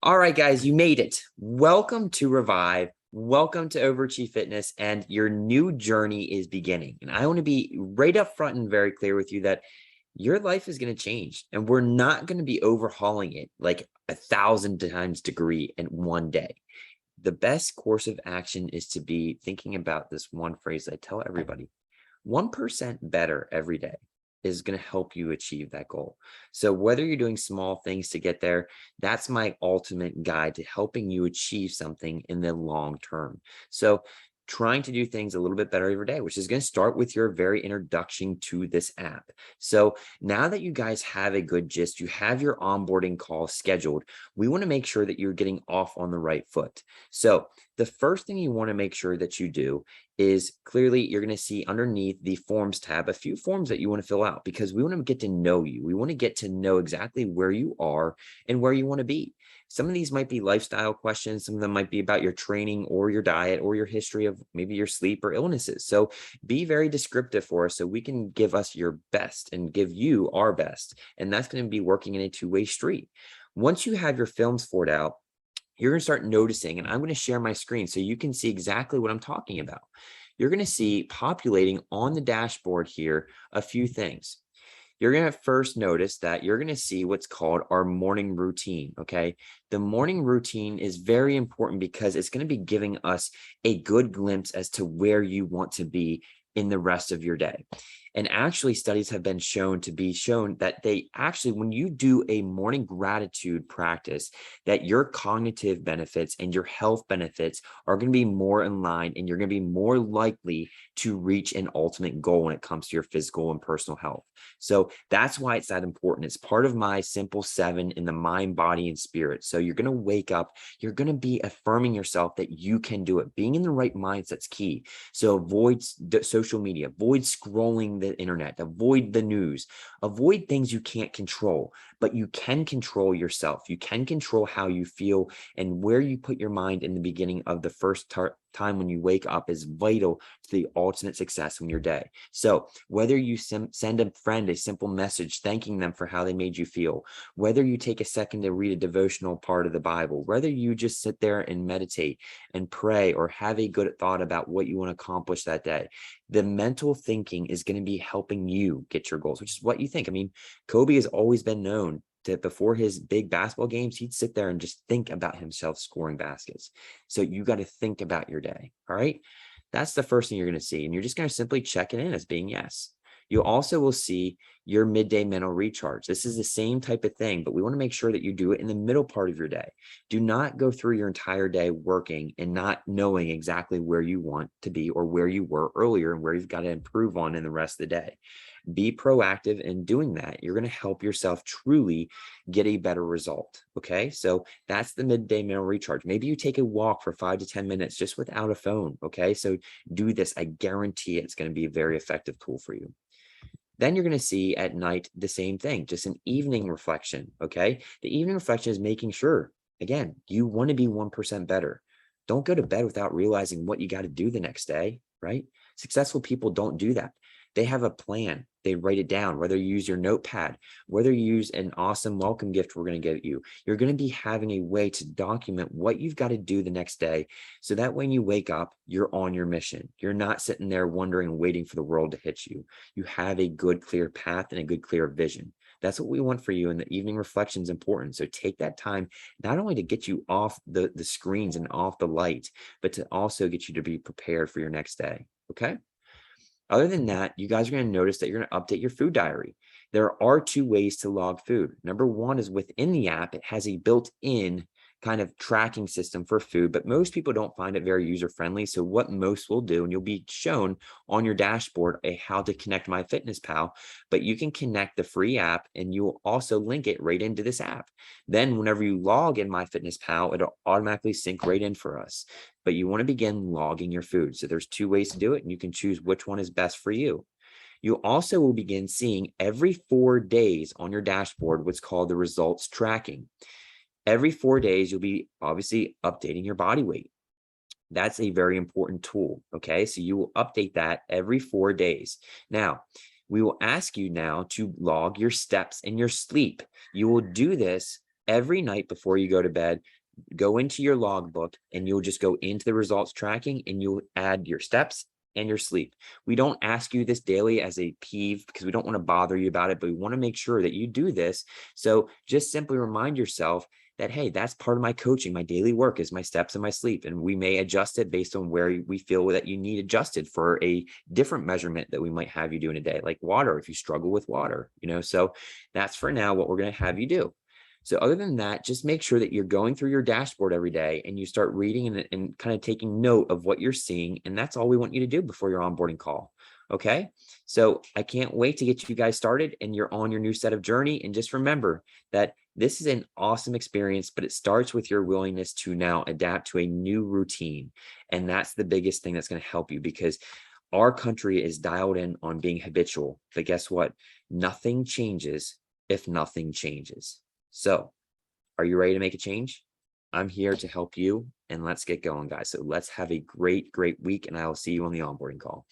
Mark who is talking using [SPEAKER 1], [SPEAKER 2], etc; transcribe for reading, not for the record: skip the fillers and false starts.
[SPEAKER 1] All right, guys, you made it. Welcome to Revive. Welcome to Overachieve Fitness, and your new journey is beginning. And I want to be right up front and very clear with you that your life is going to change, and we're not going to be overhauling it like 1,000 times degree in one day. The best course of action is to be thinking about this one phrase I tell everybody: 1% better every day is going to help you achieve that goal. So whether you're doing small things to get there, that's my ultimate guide to helping you achieve something in the long term. So trying to do things a little bit better every day, which is going to start with your very introduction to this app. So now that you guys have a good gist, you have your onboarding call scheduled, we want to make sure that you're getting off on the right foot. So the first thing you want to make sure that you do is, clearly you're going to see underneath the forms tab a few forms that you want to fill out, because we want to get to know you. We want to get to know exactly where you are and where you want to be. Some of these might be lifestyle questions. Some of them might be about your training or your diet or your history of maybe your sleep or illnesses. So be very descriptive for us so we can give us your best and give you our best. And that's going to be working in a two-way street. Once you have your films filled out, you're going to start noticing, and I'm going to share my screen so you can see exactly what I'm talking about. You're going to see populating on the dashboard here a few things. You're going to first notice that you're going to see what's called our morning routine. Okay. The morning routine is very important because it's going to be giving us a good glimpse as to where you want to be in the rest of your day. And actually, studies have been shown that they actually, when you do a morning gratitude practice, that your cognitive benefits and your health benefits are going to be more in line, and you're going to be more likely to reach an ultimate goal when it comes to your physical and personal health. So that's why it's that important. It's part of my simple 7 in the mind, body, and spirit. So you're going to wake up, you're going to be affirming yourself that you can do it. Being in the right mindset's key. So avoid social media, avoid scrolling the internet, avoid the news, avoid things you can't control, but you can control yourself. You can control how you feel, and where you put your mind in the beginning of the first time when you wake up is vital to the ultimate success in your day. So whether you send a friend a simple message thanking them for how they made you feel, whether you take a second to read a devotional part of the Bible, whether you just sit there and meditate and pray or have a good thought about what you want to accomplish that day, the mental thinking is going to be helping you get your goals, which is what you think. I mean, Kobe has always been known that before his big basketball games, he'd sit there and just think about himself scoring baskets. So you got to think about your day. All right. That's the first thing you're going to see. And you're just going to simply check it in as being yes. You also will see your midday mental recharge. This is the same type of thing, but we want to make sure that you do it in the middle part of your day. Do not go through your entire day working and not knowing exactly where you want to be or where you were earlier and where you've got to improve on in the rest of the day. Be proactive in doing that. You're going to help yourself truly get a better result. Okay. So that's the midday mental recharge. Maybe you take a walk for 5 to 10 minutes just without a phone. Okay. So do this. I guarantee it's going to be a very effective tool for you. Then you're going to see at night the same thing, just an evening reflection. Okay. The evening reflection is making sure, again, you want to be 1% better. Don't go to bed without realizing what you got to do the next day, right? Successful people don't do that. They have a plan. They write it down, whether you use your notepad, whether you use an awesome welcome gift we're going to give you. You're going to be having a way to document what you've got to do the next day, so that when you wake up, you're on your mission. You're not sitting there wondering and waiting for the world to hit you. You have a good, clear path and a good, clear vision. That's what we want for you. And the evening reflection is important. So take that time, not only to get you off the screens and off the light, but to also get you to be prepared for your next day. Okay. Other than that, you guys are going to notice that you're going to update your food diary. There are 2 ways to log food. Number one is within the app, it has a built-in kind of tracking system for food, but most people don't find it very user-friendly. So what most will do, and you'll be shown on your dashboard how to connect MyFitnessPal, but you can connect the free app and you will also link it right into this app. Then whenever you log in MyFitnessPal, it'll automatically sync right in for us. But you want to begin logging your food. So there's 2 ways to do it, and you can choose which one is best for you. You also will begin seeing every 4 days on your dashboard what's called the results tracking. Every 4 days, you'll be obviously updating your body weight. That's a very important tool. Okay. So you will update that every 4 days. Now, we will ask you now to log your steps and your sleep. You will do this every night before you go to bed, go into your logbook and you'll just go into the results tracking and you'll add your steps and your sleep. We don't ask you this daily as a peeve because we don't want to bother you about it, but we want to make sure that you do this. So just simply remind yourself that, hey, that's part of my coaching. My daily work is my steps and my sleep. And we may adjust it based on where we feel that you need adjusted for a different measurement that we might have you do in a day, like water, if you struggle with water, so that's for now what we're going to have you do. So other than that, just make sure that you're going through your dashboard every day and you start reading and kind of taking note of what you're seeing. And that's all we want you to do before your onboarding call. Okay. So I can't wait to get you guys started and you're on your new set of journey. And just remember that this is an awesome experience, but it starts with your willingness to now adapt to a new routine. And that's the biggest thing that's going to help you, because our country is dialed in on being habitual. But guess what? Nothing changes if nothing changes. So are you ready to make a change? I'm here to help you, and let's get going, guys. So let's have a great, great week, and I will see you on the onboarding call.